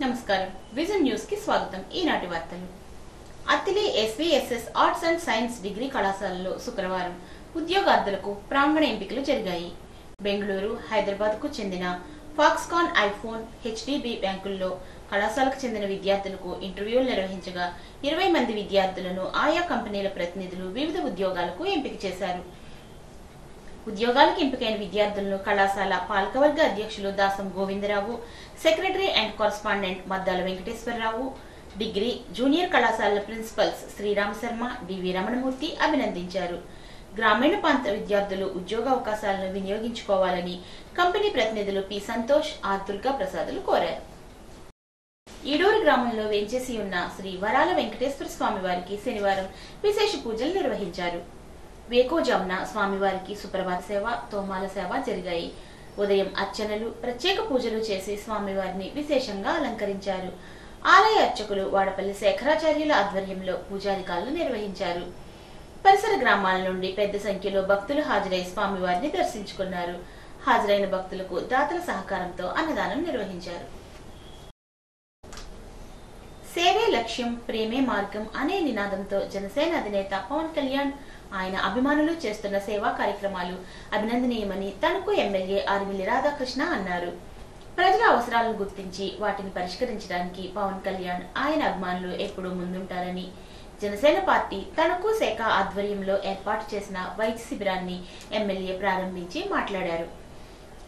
నమస్కారం vision news కి స్వాగతం। ఈనాటి వార్తలు। Attili SVSS arts and science degree కళాశాలలో శుక్రవారం ఉద్యోగార్థులకు ప్రాంగణ ఎంపికలు జరిగాయి। బెంగళూరు, హైదరాబాద్ కు చెందిన ఫాక్స్కాన్, ఐఫోన్, హెచ్డిబి బ్యాంకుల్లో కళాశాలకు చెందిన విద్యార్థులకు ఇంటర్వ్యూలు నిర్వహించగా 20 మంది విద్యార్థులను ఆయా కంపెనీల ప్రతినిధులు వివిధ ఉద్యోగాలకు ఎంపిక చేశారు। ఉద్యోగాలకు ఎంపికైన విద్యార్థులను కళాశాల పాలకవర్గ అధ్యక్షులు Dasam Govindarao, secretary and correspondent Maddala Venkateswararao, degree, junior కళాశాలల ప్రిన్సిపల్స్ శ్రీరామ శర్మ, డివి రమణమూర్తి అభినందించారు। గ్రామీణ ప్రాంత విద్యార్థులు ఉద్యోగ అవకాశాలను వినియోగించుకోవాలని కంపెనీ ప్రతినిధులు పి సంతోష్, ఆర్ దుర్గా ప్రసాదులు కోరారు। ఈడూరు గ్రామంలో వేంచేసి ఉన్న శ్రీ వరాల వెంకటేశ్వర స్వామి వారికి శనివారం విశేష పూజలు నిర్వహించారు। వేకోజామున స్వామివారికి సుప్రభాత సేవ, తోమాల సేవ జరిగాయి। ఉదయం అర్చనలు, ప్రత్యేక పూజలు చేసి స్వామివారిని విశేషంగా అలంకరించారు। ఆలయ అర్చకులు వాడపల్లి శేఖరాచార్యుల ఆధ్వర్యంలో పూజాధికారులు నిర్వహించారు। పరిసర గ్రామాల నుండి పెద్ద సంఖ్యలో భక్తులు హాజరై స్వామివారిని దర్శించుకున్నారు। హాజరైన భక్తులకు దాతల సహకారంతో అన్నదానం నిర్వహించారు। సేవే లక్ష్యం, ప్రేమే మార్గం అనే నినాదంతో జనసేన అధినేత పవన్ కళ్యాణ్, ఆయన అభిమానులు చేస్తున్న సేవా కార్యక్రమాలు అభినందనీయమని తణుకు ఎమ్మెల్యే ఆర్మిల్లి రాధాకృష్ణ అన్నారు। ప్రజల అవసరాలను గుర్తించి వాటిని పరిష్కరించడానికి పవన్ కళ్యాణ్, ఆయన అభిమానులు ఎప్పుడూ ముందుంటారని, జనసేన పార్టీ తణుకు శాఖ ఆధ్వర్యంలో ఏర్పాటు చేసిన వైద్య శిబిరాన్ని ఎమ్మెల్యే ప్రారంభించి మాట్లాడారు।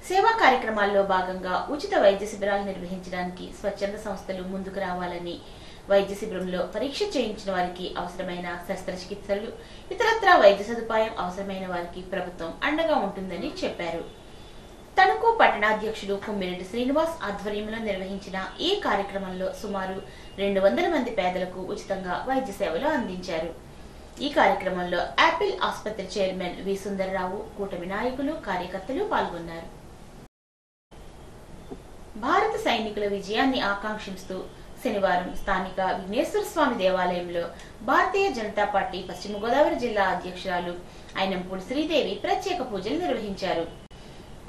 సేవా కార్యక్రమాల్లో భాగంగా ఉచిత వైద్య శిబిరాలు నిర్వహించడానికి స్వచ్ఛంద సంస్థలు ముందుకు రావాలని, వైద్య శిబిరంలో పరీక్ష చేయించిన వారికి అవసరమైన శస్త్రచికిత్సలు, ఇతరత్రా వైద్య సదుపాయం అవసరమైన వారికి ప్రభుత్వం అండగా ఉంటుందని చెప్పారు। తణుకు పట్టణాధ్యక్షుడు కొమ్మిరెడ్డి శ్రీనివాస్ ఆధ్వర్యంలో నిర్వహించిన ఈ కార్యక్రమంలో సుమారు 200 మంది పేదలకు ఉచితంగా వైద్య సేవలు అందించారు। ఈ కార్యక్రమంలో యాపిల్ ఆసుపత్రి చైర్మన్ వి సుందరరావు, కూటమి నాయకులు, కార్యకర్తలు పాల్గొన్నారు। భారత సైనికుల విజయాన్ని ఆకాంక్షిస్తూ శనివారం స్థానిక విఘ్నేశ్వర స్వామి దేవాలయంలో భారతీయ జనతా పార్టీ పశ్చిమ గోదావరి జిల్లా అధ్యక్షురాలు అయినంపూడి శ్రీదేవి ప్రత్యేక పూజలు నిర్వహించారు।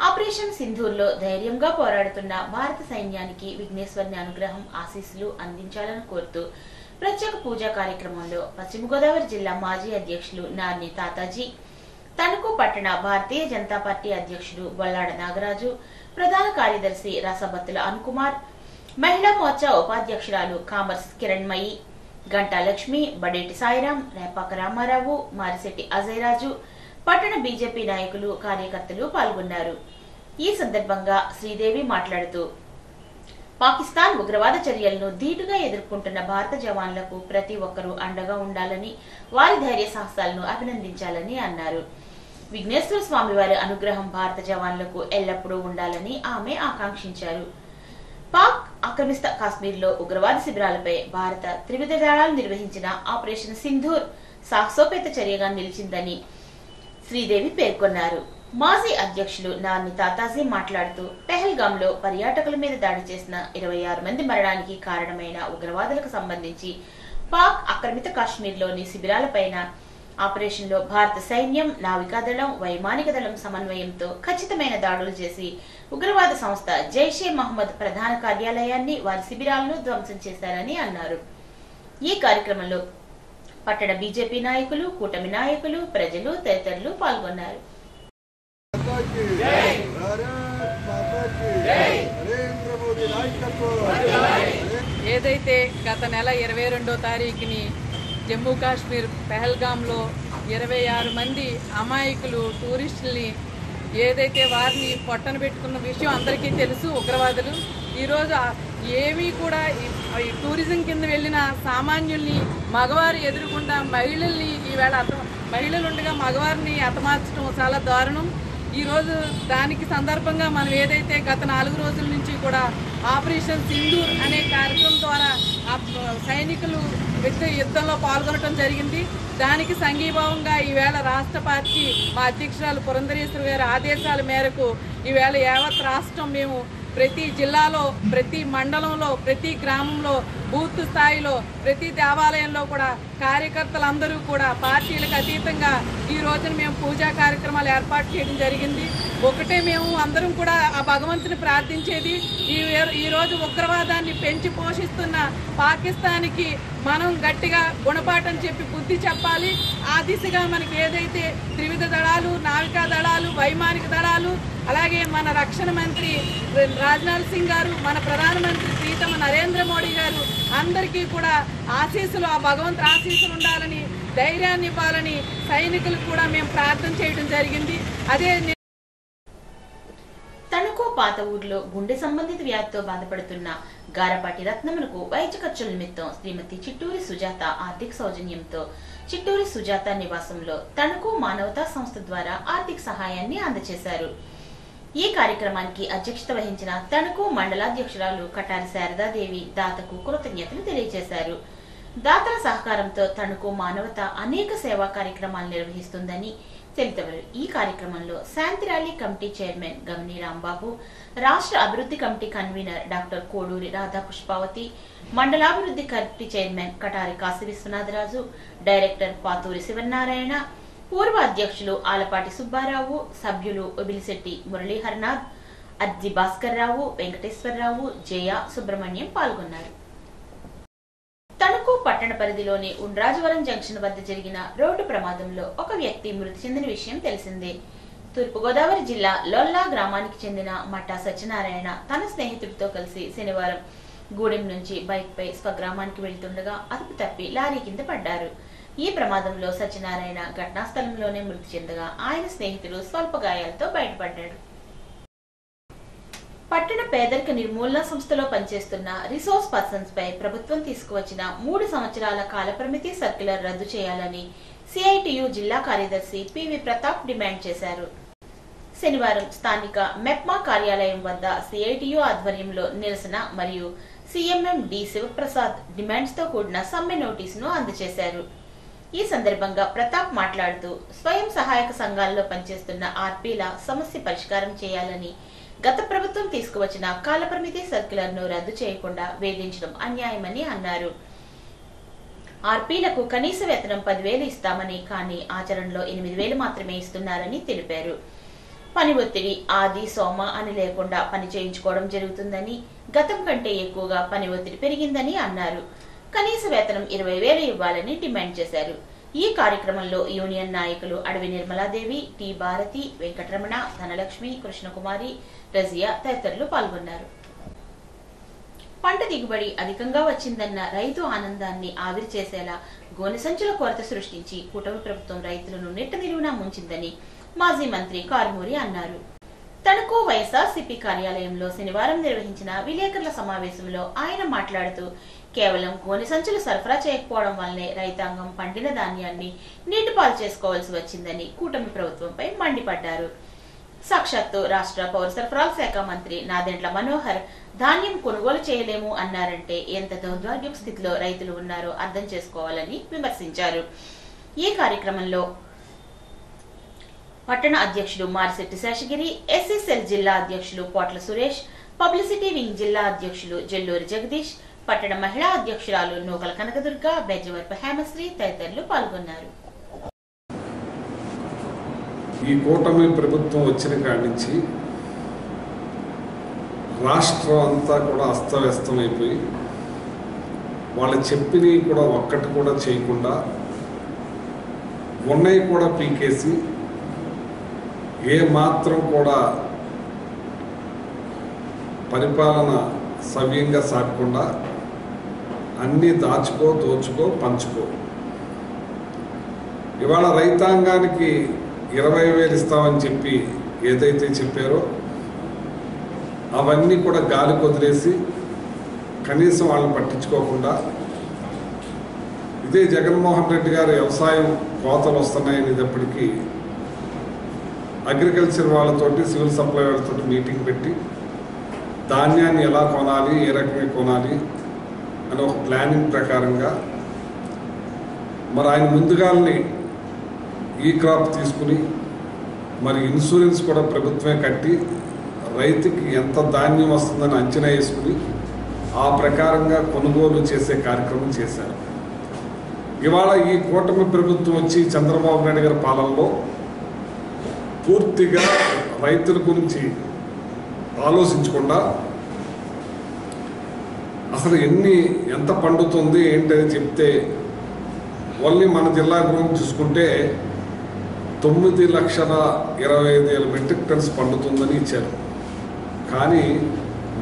ఆపరేషన్ సింధూర్లో ధైర్యంగా పోరాడుతున్న భారత సైన్యానికి విఘ్నేశ్వరుని అనుగ్రహం, ఆశీస్సులు అందించాలని కోరుతూ ప్రత్యేక పూజా కార్యక్రమంలో పశ్చిమ గోదావరి జిల్లా మాజీ అధ్యక్షులు నార్ని తాతాజీ, తణుకు పట్టణ భారతీయ జనతా పార్టీ అధ్యక్షుడు బొల్లాడ నాగరాజు, ప్రధాన కార్యదర్శి రసబత్తుల అనుకుమార్, మహిళా మోర్చా ఉపాధ్యక్షురాలు కామర్స్ కిరణ్మయి, గంటా లక్ష్మి, బడేటి సాయిరాం, రేపాక రామారావు, మారిశెట్టి అజయరాజు, పట్టణ బీజేపీ నాయకులు, కార్యకర్తలు పాల్గొన్నారు। ఈ సందర్భంగా శ్రీదేవి మాట్లాడుతూ, పాకిస్తాన్ ఉగ్రవాద చర్యలను ధీటుగా ఎదుర్కొంటున్న భారత జవాన్లకు ప్రతి ఒక్కరూ అండగా ఉండాలని, వారి ధైర్య సాహసాలను అభినందించాలని అన్నారు। విఘ్నేశ్వర స్వామి వారి అనుగ్రహం భారత జవాన్లకు ఎల్లప్పుడూ ఉండాలని ఆమె ఆకాంక్షించారు। పాక్ ఆక్రమిత కాశ్మీర్లో ఉగ్రవాద శిబిరాలపై భారత త్రివిధ దళాలు నిర్వహించిన ఆపరేషన్ సింధూర్ సాహసోపేత చర్యగా నిలిచిందని శ్రీదేవి పేర్కొన్నారు। మాజీ అధ్యక్షులు నార్ని తాతాజీ మాట్లాడుతూ, పెహల్గాంలో పర్యాటకుల మీద దాడి చేసిన 26 మంది మరణానికి కారణమైన ఉగ్రవాదులకు సంబంధించి పాక్ ఆక్రమిత కాశ్మీర్లోని శిబిరాలపైన ఆపరేషన్లో భారత సైన్యం, నావికాదళం, వైమానిక దళం సమన్వయంతో ఖచ్చితమైన దాడులు చేసి ఉగ్రవాద సంస్థ జైషే మహమ్మద్ ప్రధాన కార్యాలయాన్ని, వారి శిబిరాలను ధ్వంసం చేశారని అన్నారు। ఈ కార్యక్రమంలో పట్టణ బీజేపీ నాయకులు, కూటమి నాయకులు, ప్రజలు తదితరులు పాల్గొన్నారు। ఏదైతే గత నెల 22వ తారీఖుని జమ్మూ కాశ్మీర్ పెహల్గాంలో 26 మంది అమాయకులు టూరిస్టుల్ని ఏదైతే వారిని పొట్టన పెట్టుకున్న విషయం అందరికీ తెలుసు। ఉగ్రవాదులు ఈరోజు ఏమీ కూడా ఈ టూరిజం కింద వెళ్ళిన సామాన్యుల్ని, మగవారు ఎదురుకుండా మహిళల్ని, ఈవేళ మహిళలు ఉండగా మగవారిని హతమార్చడం చాలా దారుణం। ఈరోజు దానికి సందర్భంగా మనం ఏదైతే గత 4 రోజుల నుంచి కూడా ఆపరేషన్ సింధూర్ అనే కార్యక్రమం ద్వారా సైనికులు యుద్ధంలో పాల్గొనడం జరిగింది। దానికి సంఘీభావంగా ఈవేళ రాష్ట్ర పార్టీ మా అధ్యక్షురాలు పురంధరేశ్వరి గారి ఆదేశాల మేరకు ఈవేళ యావత్ రాష్ట్రం మేము ప్రతి జిల్లాలో, ప్రతి మండలంలో, ప్రతి గ్రామంలో, బూత్ స్థాయిలో, ప్రతి దేవాలయంలో కూడా కార్యకర్తలందరూ కూడా పార్టీలకు అతీతంగా ఈ రోజున మేము పూజా కార్యక్రమాలు ఏర్పాటు చేయడం జరిగింది। ఒకటే మేము అందరం కూడా ఆ భగవంతుని ప్రార్థించేది, ఈరోజు ఉగ్రవాదాన్ని పెంచి పోషిస్తున్న పాకిస్తాన్కి మనం గట్టిగా గుణపాఠం చెప్పి బుద్ధి చెప్పాలి. ఆ దిశగా మనకి ఏదైతే త్రివిధ దళాలు, నావికా దళాలు, వైమానిక దళాలు, అలాగే మన రక్షణ మంత్రి రాజ్నాథ్ సింగ్ గారు, మన ప్రధానమంత్రి ప్రీతమ నరేంద్ర మోడీ గారు అందరికీ కూడా ఆశీస్సులు, ఆ భగవంతుని ఆశీస్సులు ఉండాలని, ధైర్యాన్ని ఇవ్వాలని సైనికులకు కూడా మేము ప్రార్థన చేయడం జరిగింది. అదే తణుకు పాత ఊర్లో గుండె సంబంధిత వ్యాధితో బాధపడుతున్న గారపాటి రత్నమునకు వైద్య ఖర్చుల నిమిత్తం శ్రీమతి చిట్టూరి సుజాత ఆర్థిక సౌజన్యంతో చిట్టూరి సుజాత నివాసంలో తణుకు మానవతా సంస్థ ద్వారా ఆర్థిక సహాయాన్ని అందజేశారు. ఈ కార్యక్రమానికి అధ్యక్షత వహించిన తణుకు మండలాధ్యక్షురాలు కటారి శారదాదేవి దాతకు కృతజ్ఞతలు తెలియజేశారు. దాతల సహకారంతో తణుకు మానవత అనేక సేవా కార్యక్రమాలు నిర్వహిస్తుందని తెలిపారు. ఈ కార్యక్రమంలో శాంతి ర్యాలీ కమిటీ చైర్మన్ గమని రాంబాబు, రాష్ట్ర అభివృద్ధి committee convener doctor Koduri Radha Pushpavathi, మండలాభివృద్ధి committee chairman Katari Kasi Viswanatharaju, director Paturi Sivanarayana, పూర్వ అధ్యక్షులు ఆలపాటి సుబ్బారావు, సభ్యులు ఒబిలిశెట్టి మురళీహరనాథ్, అర్జి భాస్కర్ రావు, వెంకటేశ్వరరావు, జయ, సుబ్రహ్మణ్యం పాల్గొన్నారు. తణుకు పట్టణ పరిధిలోని ఉండ్రాజవరం జంక్షన్ వద్ద జరిగిన రోడ్డు ప్రమాదంలో ఒక వ్యక్తి మృతి చెందిన విషయం తెలిసిందే. తూర్పుగోదావరి జిల్లా లొల్లా గ్రామానికి చెందిన మట్టా సత్యనారాయణ తన స్నేహితుడితో కలిసి శనివారం గూడెం నుంచి బైక్ పై స్వగ్రామానికి వెళ్తుండగా అదుపు తప్పి లారీ కింద పడ్డారు. ఈ ప్రమాదంలో సత్యనారాయణ ఘటనా స్థలంలోనే మృతి చెందగా ఆయన స్నేహితుడు స్వల్ప గాయాలతో బయటపడ్డాడు. పట్టణ పేదరిక నిర్మూలన సంస్థలో పనిచేస్తున్న రిసోర్స్ పర్సన్స్ పై ప్రభుత్వం తీసుకువచ్చిన 3 సంవత్సరాల కాలపరిమితి సర్క్యులర్ రద్దు చేయాలని సిఐటియు జిల్లా కార్యదర్శి పివి ప్రతాప్ డిమాండ్ చేశారు. శనివారం స్థానిక మెప్మా కార్యాలయం వద్ద సిఐటియు ఆధ్వర్యంలో నిరసన మరియు సిఎంఎం డి శివప్రసాద్ డిమాండ్స్ తో కూడిన సమ్మె నోటీసును అందజేశారు. ఈ సందర్భంగా ప్రతాప్ మాట్లాడుతూ స్వయం సహాయక సంఘాల్లో పనిచేస్తున్న ఆర్పీల సమస్య పరిష్కారం చేయాలని, గత ప్రభుత్వం తీసుకువచ్చిన కాలపరిమితి సర్క్యులర్ ను రద్దు చేయకుండా వేధించడం అన్యాయమని అన్నారు. ఆర్పీలకు కనీస వేతనం 10,000 ఇస్తామని, కానీ ఆచరణలో 8,000 మాత్రమే ఇస్తున్నారని తెలిపారు. పని ఒత్తిడి ఆది సోమ అని లేకుండా పని చేయించుకోవడం జరుగుతుందని, గతం కంటే ఎక్కువగా పని ఒత్తిడి పెరిగిందని అన్నారు. కనీస వేతనం 20,000 ఇవ్వాలని డిమాండ్ చేశారు. ఈ కార్యక్రమంలో యూనియన్ నాయకులు అడవి నిర్మలాదేవి, టి భారతి, వెంకటరమణ, ధనలక్ష్మి, కృష్ణకుమారి, రజియా తదితరులు పాల్గొన్నారు. పంట దిగుబడి అధికంగా వచ్చిందన్న రైతు ఆనందాన్ని ఆవిరి చేసేలా గోనె సంచుల కొరత సృష్టించి కూటమి ప్రభుత్వం రైతులను నిట్ట నిలువునా ముంచిందని మాజీ మంత్రి కారుమూరి అన్నారు. తణుకు వైఎస్ఆర్సీపీ కార్యాలయంలో శనివారం నిర్వహించిన విలేకరుల సమావేశంలో ఆయన మాట్లాడుతూ, కేవలం గోనె సంచులు సరఫరా చేయకపోవడం వల్లనే రైతాంగం పండిన ధాన్యాన్ని నీటిపాలు చేసుకోవాల్సి వచ్చిందని కూటమి ప్రభుత్వంపై మండిపడ్డారు. సాక్షాత్తు రాష్ట్ర పౌర సరఫరాల శాఖ మంత్రి నాదెండ్ల మనోహర్ ధాన్యం కొనుగోలు చేయలేము అన్నారంటే ఎంత దౌర్భాగ్య స్థితిలో రైతులు ఉన్నారో అర్థం చేసుకోవాలని విమర్శించారు. ఈ కార్యక్రమంలో పట్టణ అధ్యక్షుడు మారిశెట్టి శేషగిరి, ఎస్సీసెల్ జిల్లా అధ్యక్షులు పోట్ల సురేష్, పబ్లిసిటీ వింగ్ జిల్లా అధ్యక్షులు జల్లూరి జగదీష్, పట్టణ మహిళా అధ్యక్షురాలు నూకల కనకదుర్గ, బెజ్జవరపు హేమశ్రీ తదితరులు పాల్గొన్నారు. ఈ కూటమి ప్రభుత్వం వచ్చిన కాడి నుంచి రాష్ట్రం అంతా కూడా అస్తవ్యస్తమైపోయి వాళ్ళు చెప్పినవి కూడా ఒక్కటి కూడా చేయకుండా ఉన్నాయి కూడా పీకేసి ఏ మాత్రం కూడా పరిపాలన సవ్యంగా సాగకుండా అన్నీ దాచుకో, దోచుకో, పంచుకో. ఇవాళ రైతాంగానికి 20,000 ఇస్తామని చెప్పి ఏదైతే చెప్పారో అవన్నీ కూడా గాలి కొదిలేసి కనీసం వాళ్ళని పట్టించుకోకుండా, ఇదే జగన్మోహన్ రెడ్డి గారు వ్యవసాయం కోతలు వస్తున్నాయనేటప్పటికీ అగ్రికల్చర్ వాళ్ళతోటి, సివిల్ సప్లై వాళ్ళతోటి మీటింగ్ పెట్టి ధాన్యాన్ని ఎలా కొనాలి, ఏ రకంగా కొనాలి అని ఒక ప్లానింగ్ ప్రకారంగా మరి ఆయన ముందుగానే ఈ క్రాప్ తీసుకుని మరి ఇన్సూరెన్స్ కూడా ప్రభుత్వమే కట్టి రైతుకి ఎంత ధాన్యం వస్తుందని అంచనా వేసుకుని ఆ ప్రకారంగా కొనుగోలు చేసే కార్యక్రమం చేశారు. ఇవాళ ఈ కూటమి ప్రభుత్వం వచ్చి చంద్రబాబు నాయుడు గారి పాలనలో పూర్తిగా రైతుల గురించి ఆలోచించకుండా అసలు ఎంత పండుతుంది ఏంటని చెప్తే ఓన్లీ మన జిల్లా గురించి చూసుకుంటే 9,25,000 మెట్రిక్ టన్స్ పండుతుందని ఇచ్చారు. కానీ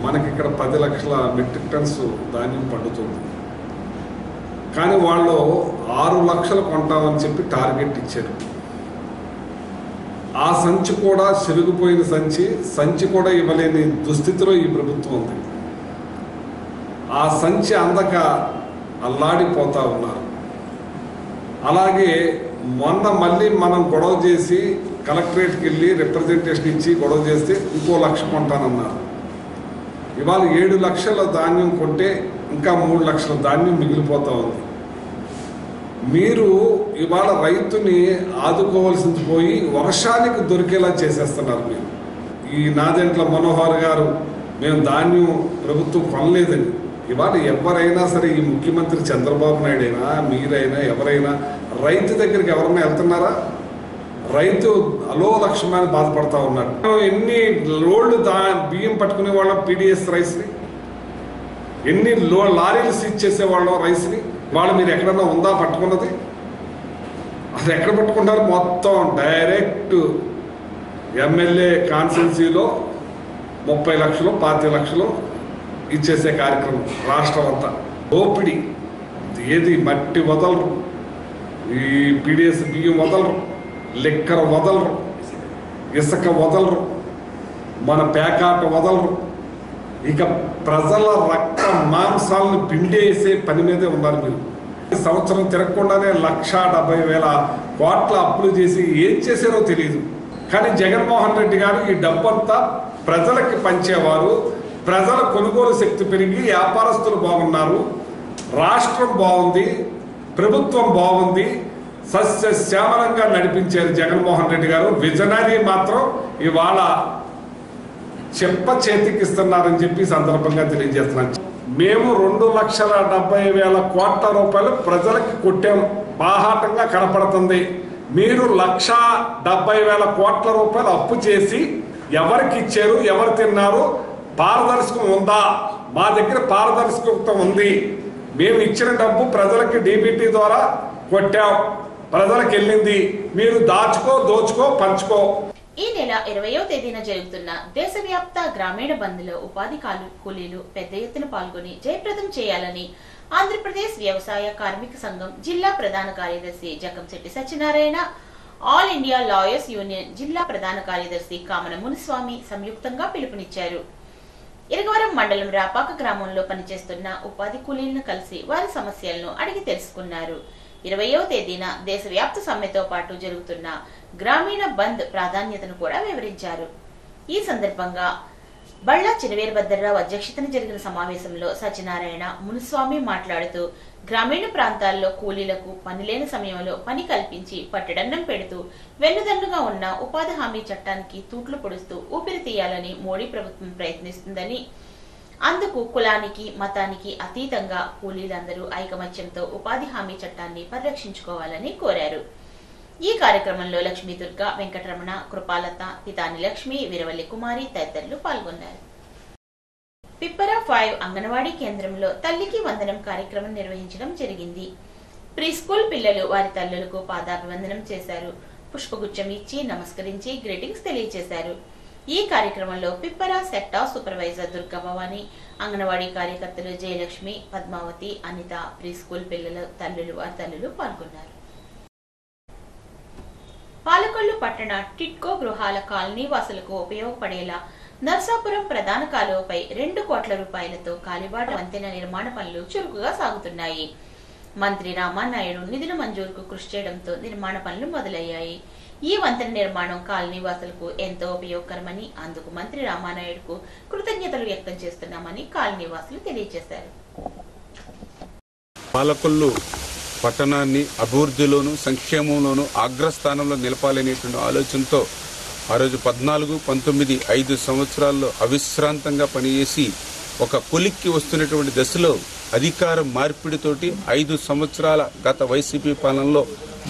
మనకి ఇక్కడ 10 లక్షల మెట్రిక్ టన్స్ ధాన్యం పండుతుంది. కానీ వాళ్ళు 6 లక్షలు కొంటామని చెప్పి టార్గెట్ ఇచ్చారు. ఆ సంచి కూడా చెరిగిపోయిన సంచి కూడా ఇవ్వలేని దుస్థితిలో ఈ ప్రభుత్వం ఉంది. ఆ సంచి అందక అల్లాడిపోతా ఉన్నారు. అలాగే మొన్న మళ్ళీ మనం గొడవ చేసి కలెక్టరేట్కి వెళ్ళి రిప్రజెంటేషన్ ఇచ్చి గొడవ చేస్తే ఇంకో 1 లక్ష కొంటానన్నారు. ఇవాళ 7 లక్షల ధాన్యం కొంటే ఇంకా 3 లక్షల ధాన్యం మిగిలిపోతూ ఉంది. మీరు ఇవాళ రైతుని ఆదుకోవాల్సింది పోయి వర్షానికి దొరికేలా చేసేస్తున్నారు. మీరు ఈ నాదెండ్ల మనోహర్ గారు మేము ధాన్యం ప్రభుత్వం కొనలేదని, ఇవాళ ఎవరైనా సరే ఈ ముఖ్యమంత్రి చంద్రబాబు నాయుడు అయినా మీరైనా ఎవరైనా రైతు దగ్గరికి ఎవరైనా వెళ్తున్నారా? రైతు అలోలక్షణాన్ని బాధపడతా ఉన్నాడు. ఎన్ని లోడ్లు బియ్యం పట్టుకునే వాళ్ళం పీడిఎస్ రైస్ని, ఎన్ని లారీలు సీజ్ చేసేవాళ్ళం రైస్ని. వాళ్ళు మీరు ఎక్కడన్నా ఉందా పట్టుకున్నది? అసలు ఎక్కడ పట్టుకుంటారు? మొత్తం డైరెక్ట్ ఎమ్మెల్యే కాన్స్టిట్యున్సీలో 30 లక్షలు 25 లక్షలు ఇచ్చేసే కార్యక్రమం. రాష్ట్రం అంతా దోపిడి. ఏది మట్టి వదలరు, ఈ పీడిఎస్ బియ్యం వదలరు, లెక్కర వదలరు, ఇసుక వదలరు, మన పేకాట వదలరు. ఇక ప్రజల రక్త మాంసాలను పిండేసే పని మీదే ఉన్నారు మీరు. సంవత్సరం తిరగకుండానే 1,70,000 కోట్ల అప్పులు చేసి ఏం చేశారో తెలియదు. కానీ జగన్మోహన్ రెడ్డి గారు ఈ డబ్బంతా ప్రజలకి పంచేవారు. ప్రజల కొనుగోలు శక్తి పెరిగి వ్యాపారస్తులు బాగున్నారు, రాష్ట్రం బాగుంది, ప్రభుత్వం బాగుంది, సస్యశ్యామలంగా నడిపించారు జగన్మోహన్ రెడ్డి గారు. విజనరీ మాత్రం ఇవాళ చెప్ప చేతికిస్తున్నారని చెప్పి సందర్భంగా తెలియజేస్తున్నాను. మేము 2,70,000 కోట్ల రూపాయలు ప్రజలకి కొట్టాం, బాహాటంగా కనపడుతుంది. మీరు 1,70,000 కోట్ల రూపాయలు అప్పు చేసి ఎవరికి ఇచ్చారు, ఎవరు తిన్నారు? పారదర్శకం ఉందా? మా దగ్గర పారదర్శకత ఉంది. మేము ఇచ్చిన డబ్బు ప్రజలకి డీబీటీ ద్వారా కొట్టాం, ప్రజలకు వెళ్ళింది. మీరు దోచుకో పంచుకో. ఈ నెల 20వ తేదీన జరుగుతున్న దేశవ్యాప్త గ్రామీణ బంద్లో ఉపాధి కూలీలు పెద్ద ఎత్తున పాల్గొని జయప్రదం చేయాలని ఆంధ్రప్రదేశ్ వ్యవసాయ కార్మిక సంఘం జిల్లా ప్రధాన కార్యదర్శి Jakamsetti Satyanarayana, all India lawyers union జిల్లా ప్రధాన కార్యదర్శి కామన మునిస్వామి సంయుక్తంగా పిలుపునిచ్చారు. ఇరగవరం మండలం రాపాక గ్రామంలో పనిచేస్తున్న ఉపాధి కూలీలను కలిసి వారి సమస్యలను అడిగి తెలుసుకున్నారు. 20వ తేదీన దేశవ్యాప్త సమ్మెతో పాటు జరుగుతున్న గ్రామీణ బంద్ ప్రాధాన్యతను కూడా వివరించారు. ఈ సందర్భంగా బళ్ళా చినవీరభద్రరావు అధ్యక్షతన జరిగిన సమావేశంలో సత్యనారాయణ మునిస్వామి మాట్లాడుతూ గ్రామీణ ప్రాంతాల్లో కూలీలకు పని లేని సమయంలో పని కల్పించి పట్టెడన్నం పెడుతూ వెన్నుదన్నుగా ఉన్న ఉపాధి హామీ చట్టానికి తూట్లు పొడుస్తూ ఊపిరి తీయాలని మోడీ ప్రభుత్వం ప్రయత్నిస్తుందని, అందుకు కులానికి మతానికి అతీతంగా కూలీలందరూ ఐకమత్యంతో ఉపాధి హామీ చట్టాన్ని పరిరక్షించుకోవాలని కోరారు. ఈ కార్యక్రమంలో లక్ష్మీ దుర్గా, వెంకటరమణ, కృపాలత, పితాని లక్ష్మి, వీరవల్లి కుమారి తదితరులు పాల్గొన్నారు. పిప్పరా 5 అంగన్వాడీ కేంద్రంలో తల్లికి వందనం కార్యక్రమం నిర్వహించడం జరిగింది. ప్రీ స్కూల్ పిల్లలు వారి తల్లులకు పాదాభివందనం చేశారు. పుష్పగుచ్చం ఇచ్చి నమస్కరించి గ్రీటింగ్స్ తెలియజేశారు. ఈ కార్యక్రమంలో పిప్పరా సెక్టా సూపర్వైజర్ దుర్గా భవాని, అంగన్వాడీ కార్యకర్తలు జయలక్ష్మి, పద్మావతి, అనిత, ప్రీ స్కూల్ పిల్లల తల్లులు వారి తల్లులు పాల్గొన్నారు. పాలకొల్లు పట్టణ టిట్కో గృహాల కాలనీ వాసులకు ఉపయోగపడేలా నర్సాపురం ప్రధాన కాలువపై 2 కోట్ల రూపాయలతో కాలిబాట వంతెన నిర్మాణ పనులు చురుకుగా సాగుతున్నాయి. మంత్రి రామానాయుడు నిధుల మంజూరుకు కృషి చేయడంతో నిర్మాణ పనులు మొదలయ్యాయి. ఈ వంతెన నిర్మాణం కాలనీ వాసులకు ఎంతో ఉపయోగకరమని, అందుకు మంత్రి రామానాయుడుకు కృతజ్ఞతలు వ్యక్తం చేస్తున్నామని కాలనీ వాసులు తెలియజేశారు. పాలకొల్లు పట్టణాన్ని అభివృద్ధిలోను సంక్షేమంలోను అగ్రస్థానంలో నిలపాలనేటువంటి ఆలోచనతో ఆ రోజు 14, 19, 5 సంవత్సరాల్లో అవిశ్రాంతంగా పనిచేసి ఒక కొలిక్కి వస్తున్నటువంటి దశలో అధికార మార్పిడితోటి 5 సంవత్సరాల గత వైసీపీ పాలనలో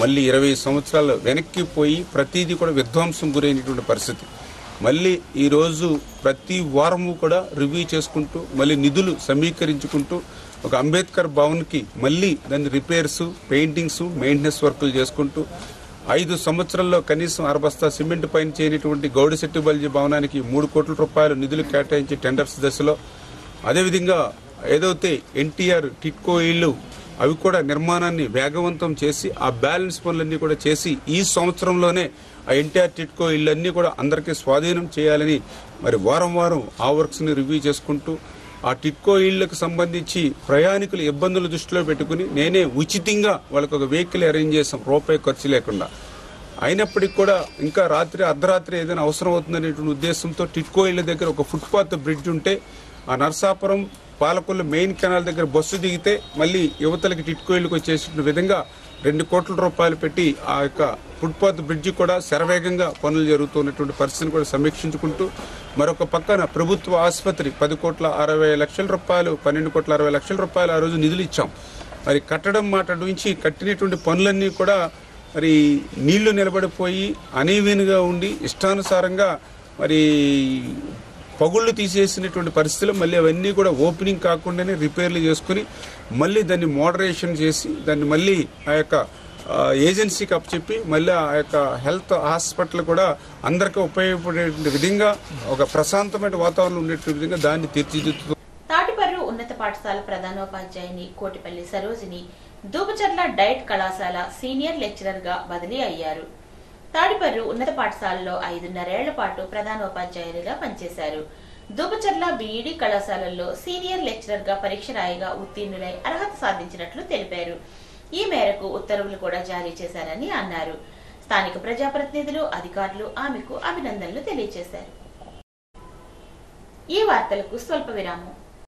మళ్ళీ 20 సంవత్సరాలు వెనక్కిపోయి ప్రతిదీ కూడా విధ్వంసం గురైనటువంటి పరిస్థితి. మళ్ళీ ఈరోజు ప్రతి వారము కూడా రివ్యూ చేసుకుంటూ మళ్ళీ నిధులు సమీకరించుకుంటూ ఒక అంబేద్కర్ భవన్కి మళ్ళీ దాని రిపేర్స్, పెయింటింగ్స్, మెయింటెనెన్స్ వర్కులు చేసుకుంటూ 5 సంవత్సరాల్లో కనీసం 60 బస్తా సిమెంట్ పైన చేయనటువంటి గౌడిశెట్టి బల్జీ భవనానికి 3 కోట్ల రూపాయలు నిధులు కేటాయించి టెండర్స్ దశలో, అదేవిధంగా ఏదైతే ఎన్టీఆర్ టిట్కో ఇళ్లు అవి కూడా నిర్మాణాన్ని వేగవంతం చేసి ఆ బ్యాలెన్స్ పనులన్నీ కూడా చేసి ఈ సంవత్సరంలోనే ఆ ఎన్టీఆర్ టిట్కో ఇళ్ళన్నీ కూడా అందరికీ స్వాధీనం చేయాలని మరి వారం వారం ఆ వర్క్స్ని రివ్యూ చేసుకుంటూ ఆ టిట్కో ఇళ్లకు సంబంధించి ప్రయాణికుల ఇబ్బందులు దృష్టిలో పెట్టుకుని నేనే ఉచితంగా వాళ్ళకి ఒక వెహికల్ అరేంజ్ చేసాం, రూపాయి ఖర్చు లేకుండా. అయినప్పటికీ కూడా ఇంకా అర్ధరాత్రి ఏదైనా అవసరం అవుతుందనేటువంటి ఉద్దేశంతో టిట్కో ఇళ్ల దగ్గర ఒక ఫుట్పాత్ బ్రిడ్జ్ ఉంటే ఆ నర్సాపురం పాలకొల్లు మెయిన్ కెనాల్ దగ్గర బస్సు దిగితే మళ్ళీ యువతలకి టిట్కో ఇళ్లకు వచ్చేసిన విధంగా 2 కోట్ల రూపాయలు పెట్టి ఆ యొక్క ఫుట్పాత్ బ్రిడ్జి కూడా శరవేగంగా పనులు జరుగుతున్నటువంటి పరిస్థితిని కూడా సమీక్షించుకుంటూ మరొక పక్కన ప్రభుత్వ ఆసుపత్రి 10,60,00,000 రూపాయలు, 12,60,00,000 రూపాయలు ఆ రోజు నిధులు ఇచ్చాం. మరి కట్టడం మాట నుంచి కట్టినటువంటి పనులన్నీ కూడా మరి నీళ్లు నిలబడిపోయి అనీవెన్గా ఉండి ఇష్టానుసారంగా మరి పగుళ్లు తీసేసినటువంటి పరిస్థితులు మళ్ళీ అవన్నీ కూడా ఓపెనింగ్ కాకుండానే రిపేర్లు చేసుకుని మళ్ళీ దాన్ని మోడరేషన్ చేసి దాన్ని మళ్ళీ ఆ యొక్క ఏజెన్సీకి అప్పచెప్పి మళ్ళీ ఆ యొక్క హెల్త్ హాస్పిటల్ కూడా అందరికీ ఉపయోగపడే విధంగా ఒక ప్రశాంతమైన వాతావరణం ఉండేటువంటి విధంగా దాన్ని తీర్చిదిద్దుతూ తాటిపర్రు ఉన్నత పాఠశాల ప్రధానోపాధ్యాయుని కోటిపల్లి సరోజిని దూబచర్ల డైట్ కళాశాల సీనియర్ లెక్చరర్ గా బదిలీ అయ్యారు. తాడిపర్రు ఉన్నత పాఠశాలలో 5.5 ఏళ్ల పాటు ప్రధానోపాధ్యాయునిగా పనిచేశారు. దూబచర్ల బీఈడీ కళాశాలల్లో సీనియర్ లెక్చరర్ గా పరీక్ష రాయగా ఉత్తీర్ణులై అర్హత సాధించినట్లు తెలిపారు. ఈ మేరకు ఉత్తర్వులు కూడా జారీ చేశారని అన్నారు. స్థానిక ప్రజాప్రతినిధులు, అధికారులు ఆమెకు అభినందనలు తెలియజేశారు. ఈ వార్తలకు స్వల్ప విరామం.